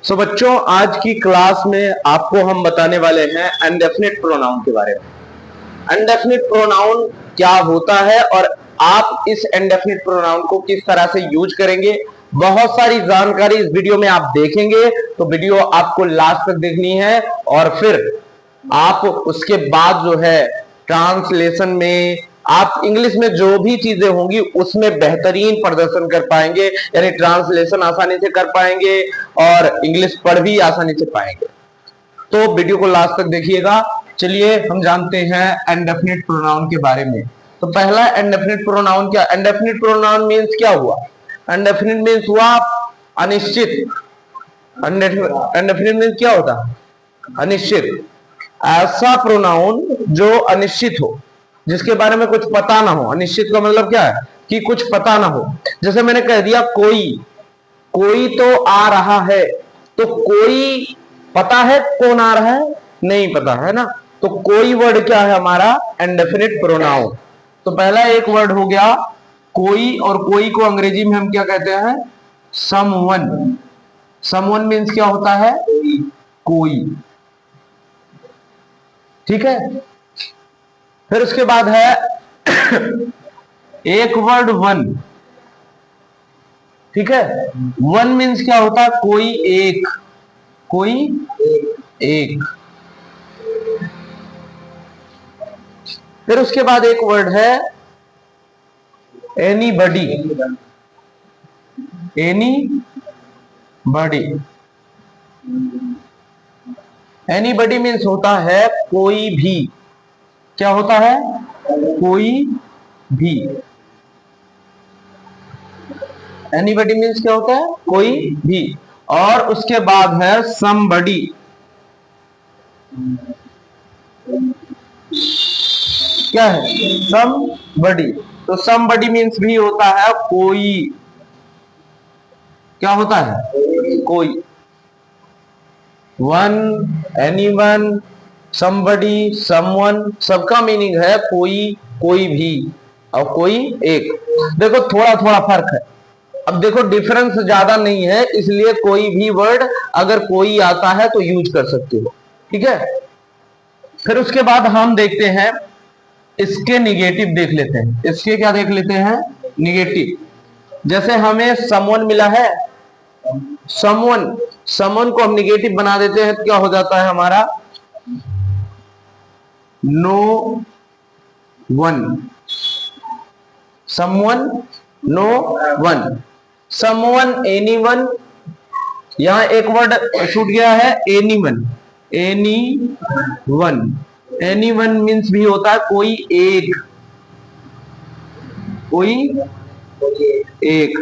सो बच्चों, आज की क्लास में आपको हम बताने वाले हैं अनडेफिनिट प्रोनाउन के बारे में। अनडेफिनिट प्रोनाउन क्या होता है और आप इस अनडेफिनिट प्रोनाउन को किस तरह से यूज करेंगे, बहुत सारी जानकारी इस वीडियो में आप देखेंगे। तो वीडियो आपको लास्ट तक देखनी है और फिर आप उसके बाद जो है ट्रांसलेशन में आप इंग्लिश में जो भी चीजें होंगी उसमें बेहतरीन प्रदर्शन कर पाएंगे, यानी ट्रांसलेशन आसानी से कर पाएंगे और इंग्लिश पढ़ भी आसानी से पाएंगे। तो वीडियो को लास्ट तक देखिएगा। चलिए हम जानते हैं इंडेफिनिट प्रोनाउन के बारे में। तो पहला इंडेफिनिट प्रोनाउन क्या? इंडेफिनिट प्रोनाउन मींस क्या हुआ? इंडेफिनिट मींस हुआ अनिश्चित। इंडेफिनिट मींस क्या होता? अनिश्चित। ऐसा प्रोनाउन जो अनिश्चित हो, जिसके बारे में कुछ पता ना हो। अनिश्चित का मतलब क्या है? कि कुछ पता ना हो। जैसे मैंने कह दिया कोई तो आ रहा है, तो कोई पता है कौन आ रहा है? नहीं पता है ना। तो कोई वर्ड क्या है हमारा? Indefinite pronoun. तो पहला एक वर्ड हो गया कोई, और कोई को अंग्रेजी में हम क्या कहते हैं? समवन। समवन मीन्स क्या होता है? कोई। ठीक है। फिर उसके बाद है एक वर्ड वन। ठीक है। वन मीन्स क्या होता है? कोई एक। कोई एक। फिर उसके बाद एक वर्ड है एनीबडी। एनीबडी। एनीबडी मीन्स होता है कोई भी। क्या होता है? कोई भी। एनीबडी मीन्स क्या होता है? कोई भी। और उसके बाद है समबडी। क्या है? समबडी। तो समबडी मीन्स भी होता है कोई। क्या होता है? कोई। वन, एनीवन, समबडी, समवन, सबका मीनिंग है कोई, कोई भी और कोई एक। देखो थोड़ा थोड़ा फर्क है। अब देखो डिफरेंस ज्यादा नहीं है, इसलिए कोई भी वर्ड अगर कोई आता है तो यूज कर सकते हो। ठीक है। फिर उसके बाद हम देखते हैं इसके निगेटिव देख लेते हैं। इसके क्या देख लेते हैं? निगेटिव। जैसे हमें समवन मिला है, समवन। समवन को हम निगेटिव बना देते हैं तो क्या हो जाता है हमारा? No one. Someone, no one. Someone, anyone. यहां एक वर्ड छूट गया है, anyone. Any one. Any one means भी होता है कोई एक। कोई एक।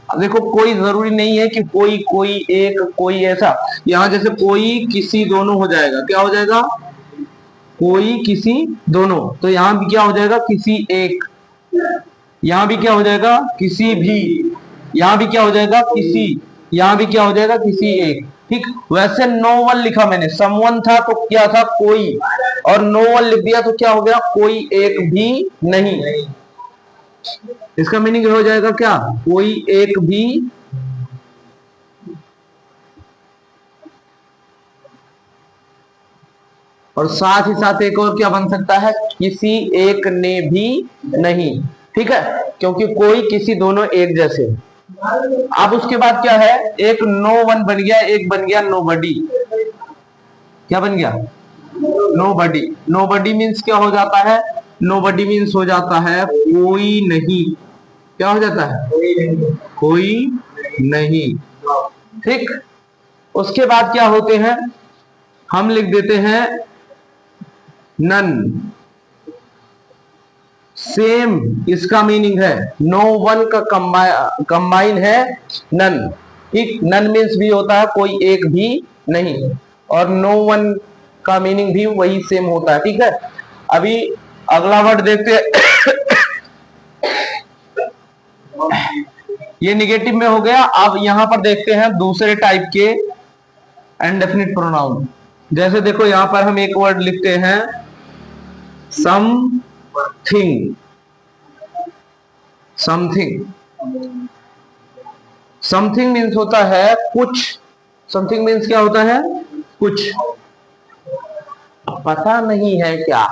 अब देखो कोई जरूरी नहीं है कि कोई कोई एक कोई ऐसा। यहां जैसे कोई किसी दोनों हो जाएगा। क्या हो जाएगा? कोई किसी दोनों। तो यहां भी क्या हो जाएगा? किसी एक। यहां भी क्या हो जाएगा? किसी भी। यहां भी क्या हो जाएगा? किसी। यहां भी क्या हो जाएगा? किसी एक। ठीक। वैसे नो वन लिखा मैंने, समवन था तो क्या था? कोई। और नो वन लिख दिया तो क्या हो गया? कोई एक भी नहीं। इसका मीनिंग हो जाएगा क्या? कोई एक भी। और साथ ही साथ एक और क्या बन सकता है? किसी एक ने भी नहीं। ठीक है। क्योंकि कोई किसी दोनों एक जैसे। अब उसके बाद क्या है? एक नो वन बन गया, एक बन गया नोबडी। क्या बन गया? नोबडी। नोबडी मीन्स क्या हो जाता है? नोबडी मीन्स हो जाता है कोई नहीं। क्या हो जाता है? कोई नहीं। ठीक। उसके बाद क्या होते हैं? हम लिख देते हैं नन। सेम इसका मीनिंग है। नो वन का कंबाइन है नन। ठीक। नन मीन्स भी होता है कोई एक भी नहीं, और नो वन का मीनिंग भी वही सेम होता है। ठीक है। अभी अगला वर्ड देखते हैं। ये निगेटिव में हो गया। अब यहां पर देखते हैं दूसरे टाइप के इंडेफिनिट प्रोनाउन। जैसे देखो यहां पर हम एक वर्ड लिखते हैं समथिंग। समथिंग। समथिंग मीन्स होता है कुछ समथिंग मीन्स क्या होता है? कुछ। पता नहीं है क्या?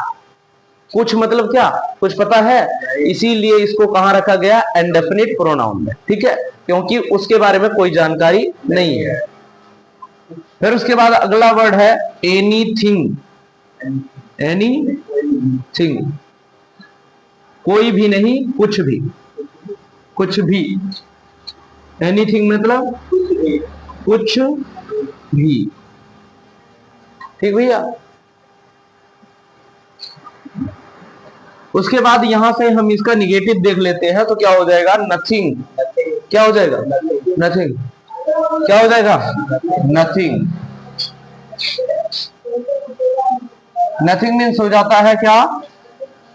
कुछ मतलब क्या? कुछ पता है, इसीलिए इसको कहां रखा गया? इंडेफिनिट प्रोनाउन में, ठीक है, क्योंकि उसके बारे में कोई जानकारी नहीं है। फिर उसके बाद अगला वर्ड है एनीथिंग। एनीथिंग, कोई भी नहीं, कुछ भी। कुछ भी। एनीथिंग मतलब कुछ भी, ठीक भैया। उसके बाद यहां से हम इसका निगेटिव देख लेते हैं, तो क्या हो जाएगा? नथिंग। क्या हो जाएगा? नथिंग। क्या हो जाएगा? नथिंग। नथिंग मीन्स हो जाता है क्या?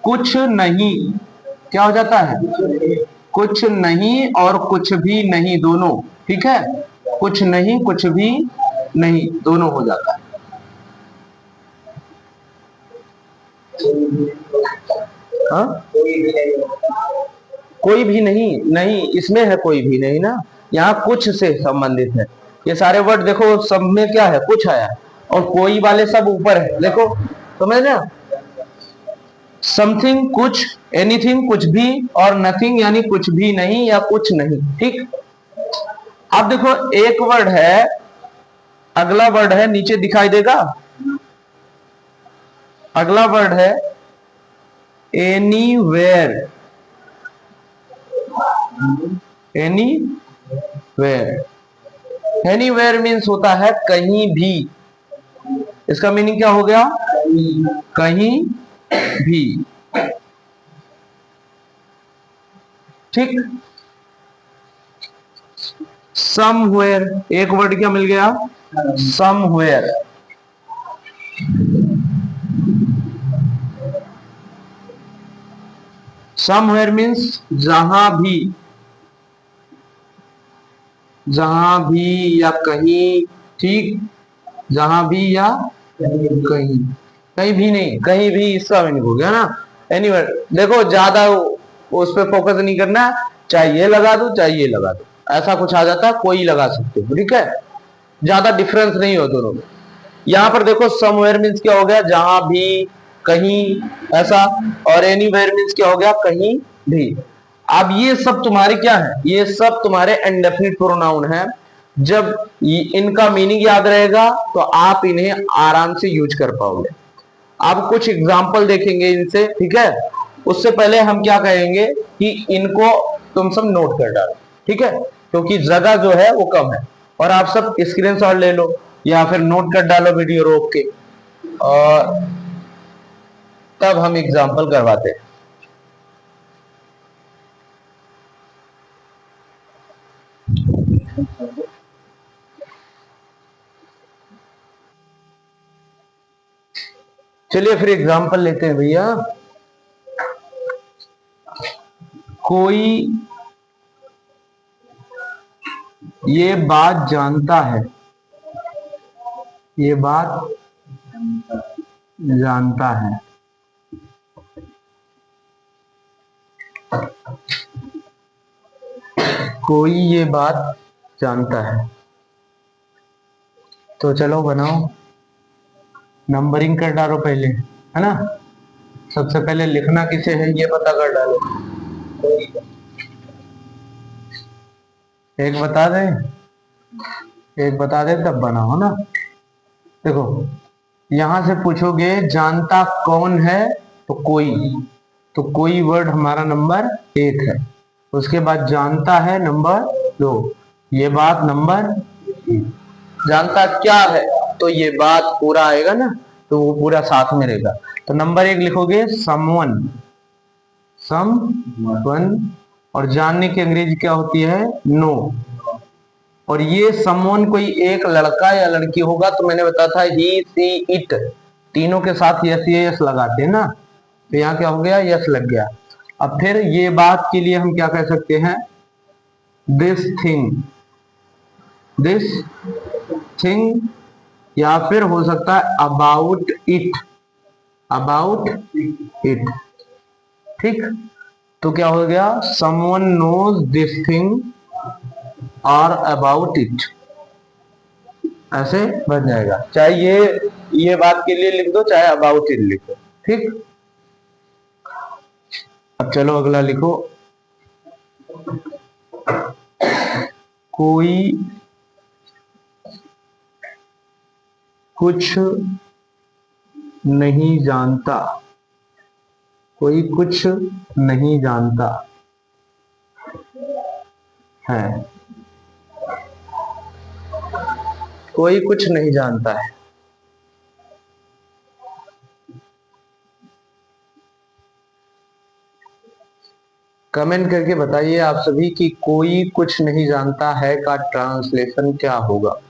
कुछ नहीं। क्या हो जाता है? कुछ नहीं और कुछ भी नहीं, दोनों, ठीक है। कुछ नहीं, कुछ भी नहीं, दोनों हो जाता है। हाँ? कोई भी नहीं, नहीं इसमें है कोई भी नहीं ना, यहाँ कुछ से संबंधित है। ये सारे वर्ड देखो, सब में क्या है? कुछ आया, और कोई वाले सब ऊपर है, देखो, समझ ना। समथिंग कुछ, एनीथिंग कुछ भी, और नथिंग यानी कुछ भी नहीं या कुछ नहीं, ठीक। अब देखो एक वर्ड है, अगला वर्ड है, नीचे दिखाई देगा। अगला वर्ड है एनीवेयर। एनीवेयर। एनीवेयर मीन्स होता है कहीं भी। इसका मीनिंग क्या हो गया? कहीं भी, ठीक। समवेयर, एक वर्ड क्या मिल गया? समवेयर। समवेयर मीन्स जहां भी। जहां भी या कहीं, ठीक। जहां भी या कहीं। कहीं भी नहीं, कहीं भी, इसका मीनिंग हो गया ना। एनीवेयर। देखो ज्यादा उस पर फोकस नहीं करना, चाहे ये लगा दो चाहे ये लगा दो, ऐसा कुछ आ जाता है, कोई लगा सकते हो, ठीक है। ज्यादा डिफरेंस नहीं हो दोनों में। यहां पर देखो समवेयर मीन्स क्या हो गया? जहां भी, कहीं, ऐसा। और एनीवेयर मीन्स क्या हो गया? कहीं भी। अब ये सब तुम्हारे क्या है? ये सब तुम्हारे इंडेफिनिट प्रोनाउन है। जब इनका मीनिंग याद रहेगा तो आप इन्हें आराम से यूज कर पाओगे। आप कुछ एग्जाम्पल देखेंगे इनसे, ठीक है। उससे पहले हम क्या कहेंगे कि इनको तुम सब नोट कर डालो, ठीक है, क्योंकि जगह जो है वो कम है। और आप सब स्क्रीनशॉट ले लो या फिर नोट कर डालो वीडियो रोक के, और तब हम एग्जाम्पल करवाते हैं। चलिए फिर एग्जाम्पल लेते हैं भैया। कोई ये बात जानता है। ये बात जानता है। कोई ये बात जानता है। तो चलो बनाओ, नंबरिंग कर डालो पहले, है ना। सबसे पहले लिखना किसे है ये पता कर डालो। एक बता दे, एक बता दे तब बनाओ ना। देखो यहां से पूछोगे जानता कौन है, तो कोई। तो कोई वर्ड हमारा नंबर 1 है। उसके बाद जानता है नंबर 2। ये बात नंबर 3। जानता क्या है, तो ये बात पूरा आएगा ना, तो वो पूरा साथ में रहेगा। तो नंबर 1 लिखोगे समवन। समवन। और जानने की अंग्रेजी क्या होती है? नो। और ये समवन कोई एक लड़का या लड़की होगा, तो मैंने बताया था ही सी इट, तीनों के साथ यस यस लगाते हैं ना। तो यहाँ क्या हो गया? यस लग गया। अब फिर ये बात के लिए हम क्या कह सकते हैं? This thing. दिस थिंग, या फिर हो सकता है अबाउट इट। अबाउट इट, ठीक। तो क्या हो गया? समवन नोज दिस थिंग और अबाउट इट। ऐसे बन जाएगा। चाहे ये बात के लिए लिख दो, चाहे अबाउट इट लिखो, ठीक। अब चलो अगला लिखो, कोई कुछ नहीं जानता, कोई कुछ नहीं जानता है, कोई कुछ नहीं जानता है। कमेंट करके बताइए आप सभी कि कोई कुछ नहीं जानता है का ट्रांसलेशन क्या होगा।